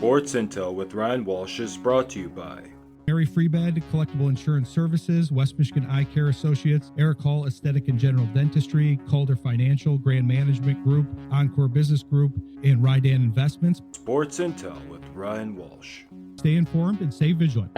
Sports Intel with Ryan Walsh is brought to you by Harry Freebed, Collectible Insurance Services, West Michigan Eye Care Associates, Eric Hall Aesthetic and General Dentistry, Calder Financial, Grand Management Group, Encore Business Group, and Rydan Investments. Sports Intel with Ryan Walsh. Stay informed and stay vigilant.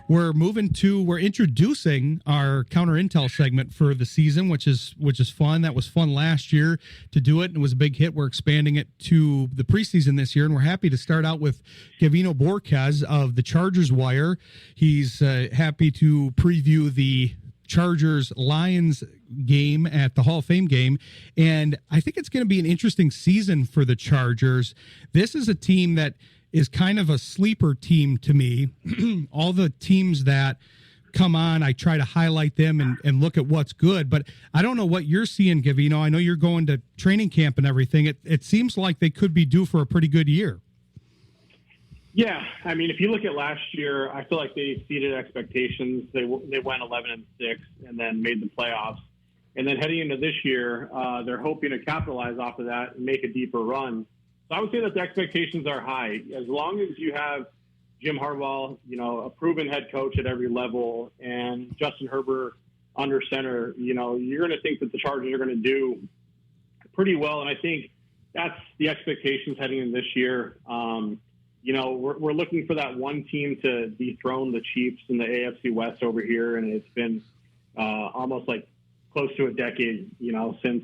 We're introducing our counter intel segment for the season, which is fun. That was fun last year to do it, and it was a big hit. We're expanding it to the preseason this year, and we're happy to start out with Gavino Borquez of the Chargers Wire. He's happy to preview the Chargers-Lions game at the Hall of Fame game, and I think it's going to be an interesting season for the Chargers. This is a team that is kind of a sleeper team to me. All the teams that come on, I try to highlight them and look at what's good, but I don't know what you're seeing, Gavino. I know you're going to training camp and everything. It seems like they could be due for a pretty good year. Yeah, I mean, if you look at last year, I feel like they exceeded expectations. They went 11-6 and then made the playoffs. And then heading into this year, they're hoping to capitalize off of that and make a deeper run. So I would say that the expectations are high. As long as you have Jim Harbaugh, a proven head coach at every level, and Justin Herbert under center, you're going to think that the Chargers are going to do pretty well. And I think that's the expectations heading in this year. We're looking for that one team to dethrone the Chiefs in the AFC West over here, and it's been almost like close to a decade, since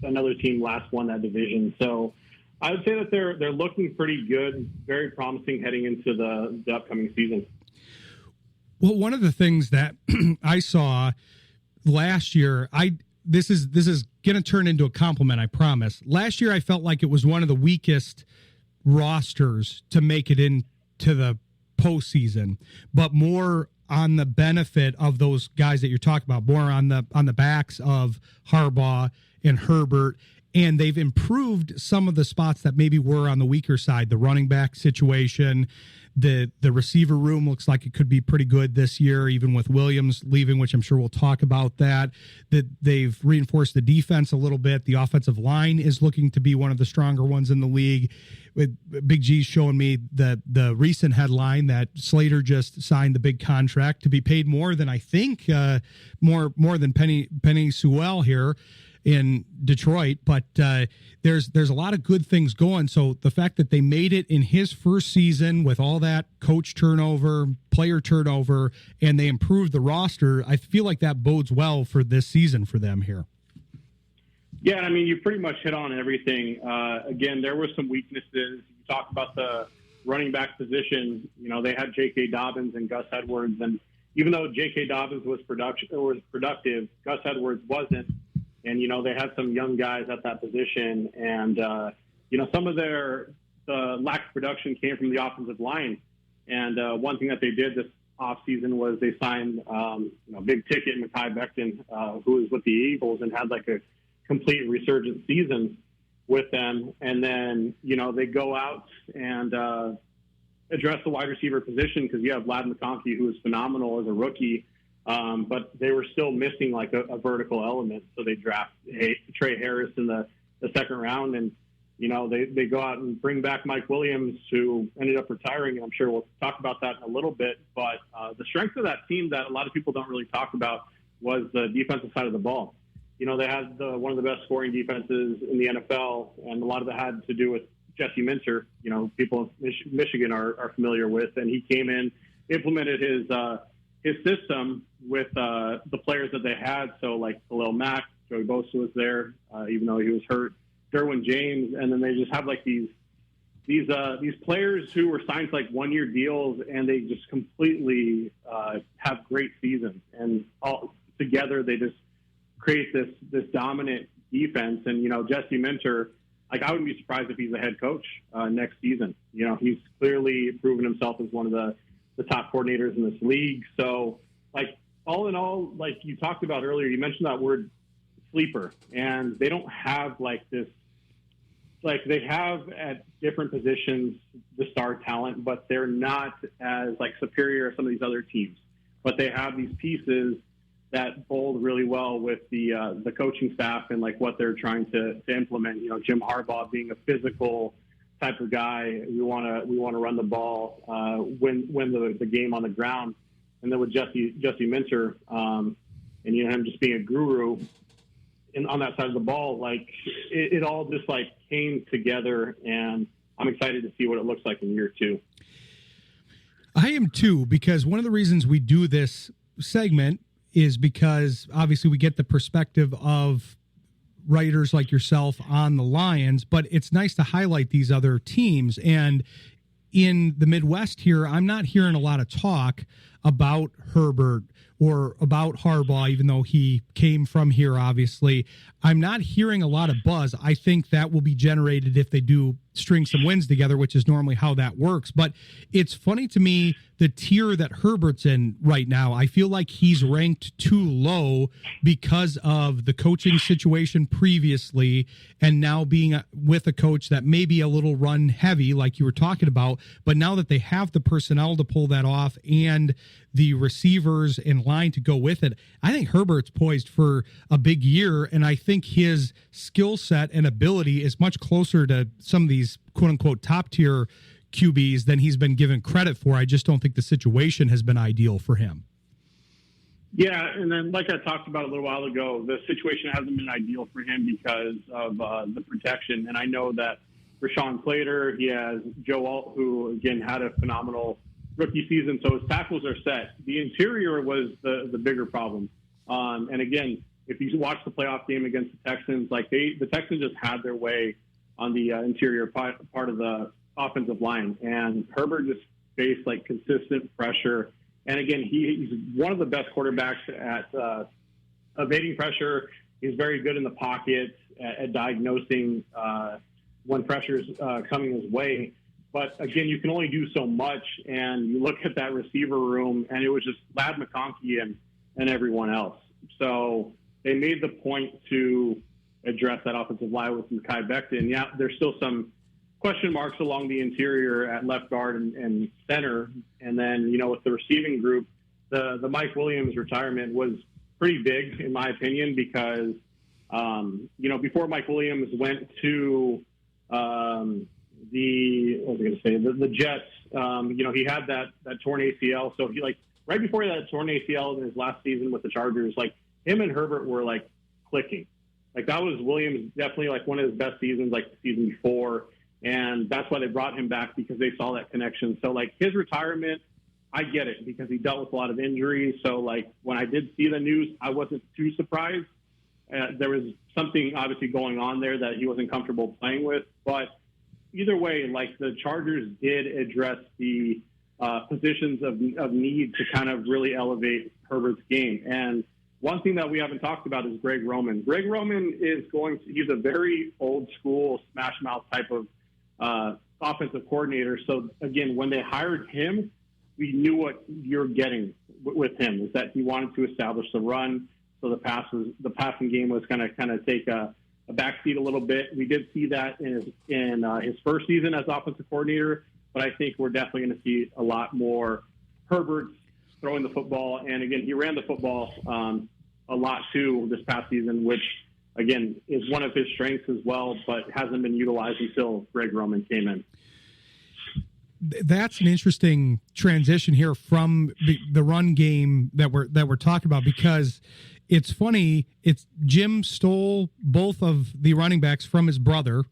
another team last won that division. So I would say that they're looking pretty good, very promising heading into the upcoming season. Well, one of the things that I saw last year, this is going to turn into a compliment, I promise. Last year, I felt like it was one of the weakest rosters to make it into the postseason, but more on the benefit of those guys that you're talking about, more on the backs of Harbaugh and Herbert. And they've improved some of the spots that maybe were on the weaker side. The running back situation, the receiver room looks like it could be pretty good this year, even with Williams leaving, which I'm sure we'll talk about that. That they've reinforced the defense a little bit. The offensive line is looking to be one of the stronger ones in the league. With Big G's showing me the recent headline that Slater just signed the big contract to be paid more than I think more than Penny Sewell here in Detroit, but there's a lot of good things going. So the fact that they made it in his first season with all that coach turnover, player turnover, and they improved the roster, I feel like that bodes well for this season for them here. Yeah, I mean, you pretty much hit on everything. Again, there were some weaknesses. You talked about the running back position. They had J.K. Dobbins and Gus Edwards, and even though J.K. Dobbins was productive, Gus Edwards wasn't. And, they had some young guys at that position. And, some of the lack of production came from the offensive line. And one thing that they did this offseason was they signed, big ticket Mekhi Becton, who was with the Eagles and had like a complete resurgent season with them. And then, they go out and address the wide receiver position because you have Vlad McConkey, who was phenomenal as a rookie. But they were still missing like a vertical element. So they draft Trey Harris in the second round. And, they go out and bring back Mike Williams, who ended up retiring. And I'm sure we'll talk about that in a little bit. But the strength of that team that a lot of people don't really talk about was the defensive side of the ball. They had one of the best scoring defenses in the NFL. And a lot of it had to do with Jesse Minter, people in Michigan are familiar with. And he came in, implemented his system with the players that they had. So like Khalil Mack, Joey Bosa was there, even though he was hurt, Derwin James. And then they just have like these players who were signed to like 1-year deals, and they just completely have great seasons. And all together, they just create this dominant defense. And, Jesse Minter, like I wouldn't be surprised if he's a head coach next season. He's clearly proven himself as one of the top coordinators in this league. So, like, all in all, like you talked about earlier, you mentioned that word sleeper, and they don't have like this, like they have at different positions the star talent, but they're not as like superior as some of these other teams. But they have these pieces that bowled really well with the coaching staff and like what they're trying to implement. You know, Jim Harbaugh being a physical type of guy. We want to run the ball, win the game on the ground. And then with Jesse Minter, and him just being a guru on that side of the ball, like it all just like came together, and I'm excited to see what it looks like in year 2. I am too, because one of the reasons we do this segment is because obviously we get the perspective of writers like yourself on the Lions, but it's nice to highlight these other teams. And in the Midwest here, I'm not hearing a lot of talk about Herbert or about Harbaugh, even though he came from here, obviously. I'm not hearing a lot of buzz. I think that will be generated if they do string some wins together, which is normally how that works. But it's funny to me, the tier that Herbert's in right now, I feel like he's ranked too low because of the coaching situation previously, and now being with a coach that may be a little run heavy, like you were talking about. But now that they have the personnel to pull that off and the receivers in line to go with it, I think Herbert's poised for a big year, and I think his skill set and ability is much closer to some of these quote-unquote top-tier QBs than he's been given credit for. I just don't think the situation has been ideal for him. Yeah, and then like I talked about a little while ago, the situation hasn't been ideal for him because of the protection. And I know that Rashawn Slater, he has Joe Alt, who, again, had a phenomenal rookie season, so his tackles are set. The interior was the bigger problem. And again, if you watch the playoff game against the Texans, like the Texans just had their way on the interior part of the offensive line, and Herbert just faced like consistent pressure. And again, he's one of the best quarterbacks at evading pressure. He's very good in the pocket at diagnosing when pressure's coming his way. But again, you can only do so much, and you look at that receiver room, and it was just Ladd McConkey and everyone else. So they made the point to address that offensive line with Mekhi Becton. Yeah, there's still some question marks along the interior at left guard and center. And then, with the receiving group, the Mike Williams retirement was pretty big, in my opinion, because, before Mike Williams went to the Jets, he had that torn ACL. So he right before that torn ACL in his last season with the Chargers, him and Herbert were clicking. That was Williams definitely one of his best seasons, the season before. And that's why they brought him back, because they saw that connection. So his retirement, I get it, because he dealt with a lot of injuries. So when I did see the news, I wasn't too surprised. There was something obviously going on there that he wasn't comfortable playing with. But either way, the Chargers did address the positions of need to kind of really elevate Herbert's game. And one thing that we haven't talked about is Greg Roman. Greg Roman he's a very old school smash mouth type of offensive coordinator. So again, when they hired him, we knew what you're getting with him, is that he wanted to establish the run. So the passing game was going to kind of take a backseat a little bit. We did see that in his first season as offensive coordinator, but I think we're definitely going to see a lot more Herbert throwing the football. And again, he ran the football a lot too this past season, which again is one of his strengths as well, but hasn't been utilized until Greg Roman came in. That's an interesting transition here from the run game that we're talking about, because it's funny. Jim stole both of the running backs from his brother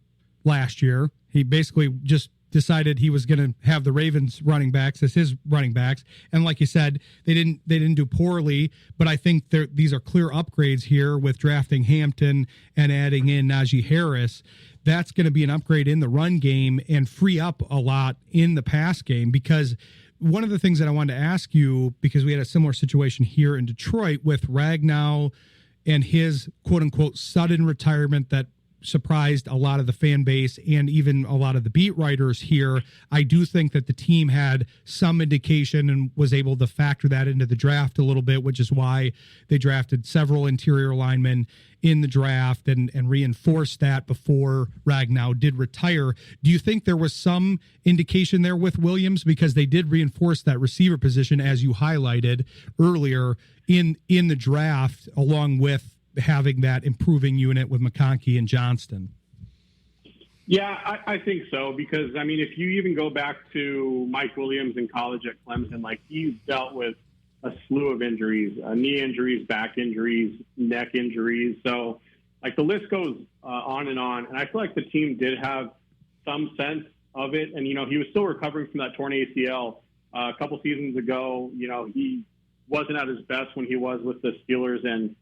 last year. He basically just decided he was going to have the Ravens running backs as his running backs. And like you said, they didn't do poorly, but I think these are clear upgrades here with drafting Hampton and adding in Najee Harris. That's going to be an upgrade in the run game and free up a lot in the pass game, because one of the things that I wanted to ask you, because we had a similar situation here in Detroit with Ragnow and his quote unquote sudden retirement that surprised a lot of the fan base and even a lot of the beat writers here. I do think that the team had some indication and was able to factor that into the draft a little bit, which is why they drafted several interior linemen in the draft and reinforced that before Ragnow did retire. Do you think there was some indication there with Williams, because they did reinforce that receiver position, as you highlighted earlier in the draft, along with having that improving unit with McConkey and Johnston? Yeah, I think so, because, I mean, if you even go back to Mike Williams in college at Clemson, like, he's dealt with a slew of injuries, knee injuries, back injuries, neck injuries. So, like, the list goes on. And I feel like the team did have some sense of it. And, he was still recovering from that torn ACL a couple seasons ago. He wasn't at his best when he was with the Steelers and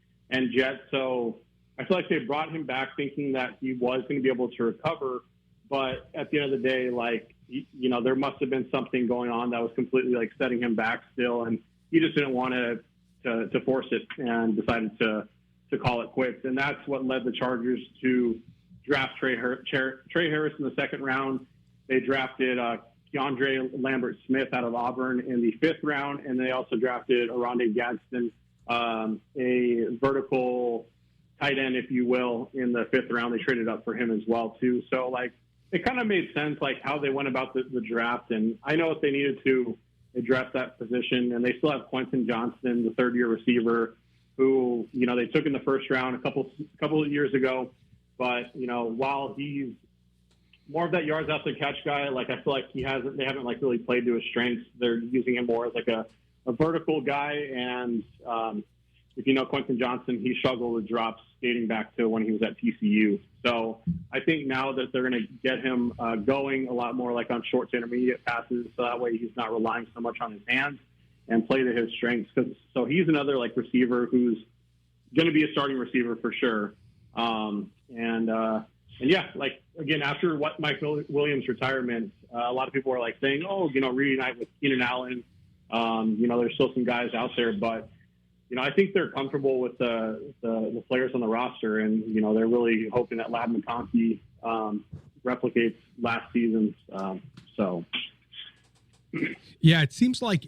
Jets. So I feel like they brought him back thinking that he was going to be able to recover. But at the end of the day, like, there must have been something going on that was completely, like, setting him back still. And he just didn't want to force it and decided to call it quits. And that's what led the Chargers to draft Trey Harris in the second round. They drafted Keandre Lambert-Smith out of Auburn in the 5th round, and they also drafted Oronde Gadsden, a vertical tight end, if you will, in the 5th round. They traded up for him as well, too. So, like, it kind of made sense, like, how they went about the draft. And I know if they needed to address that position, and they still have Quentin Johnston, the 3rd-year receiver, who, they took in the 1st round a couple of years ago. But, while he's more of that yards after catch guy, like, I feel like they haven't like really played to his strengths. They're using him more as like a vertical guy. And if you know Quentin Johnston, he struggled with drops dating back to when he was at TCU. So I think now that they're going to get him going a lot more like on short to intermediate passes, so that way he's not relying so much on his hands and play to his strengths. So he's another like receiver who's going to be a starting receiver for sure. And yeah, like, again, after Mike Williams' retirement, a lot of people are like saying, reunite with Keenan Allen. There's still some guys out there, but I think they're comfortable with the players on the roster, and they're really hoping that Lab McConkey replicates last season's. Yeah, it seems like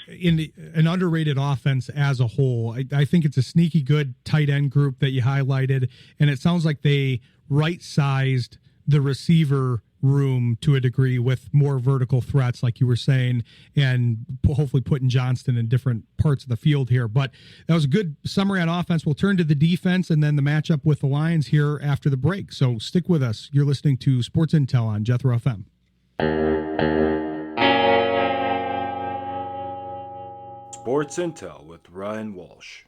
an underrated offense as a whole. I think it's a sneaky good tight end group that you highlighted, and it sounds like they right-sized the receiver room to a degree with more vertical threats, like you were saying, and hopefully putting Johnston in different parts of the field here. But that was a good summary on offense. We'll turn to the defense and then the matchup with the Lions here after the break. So stick with us. You're listening to Sports Intel on Jethro FM. Sports Intel with Ryan Walsh.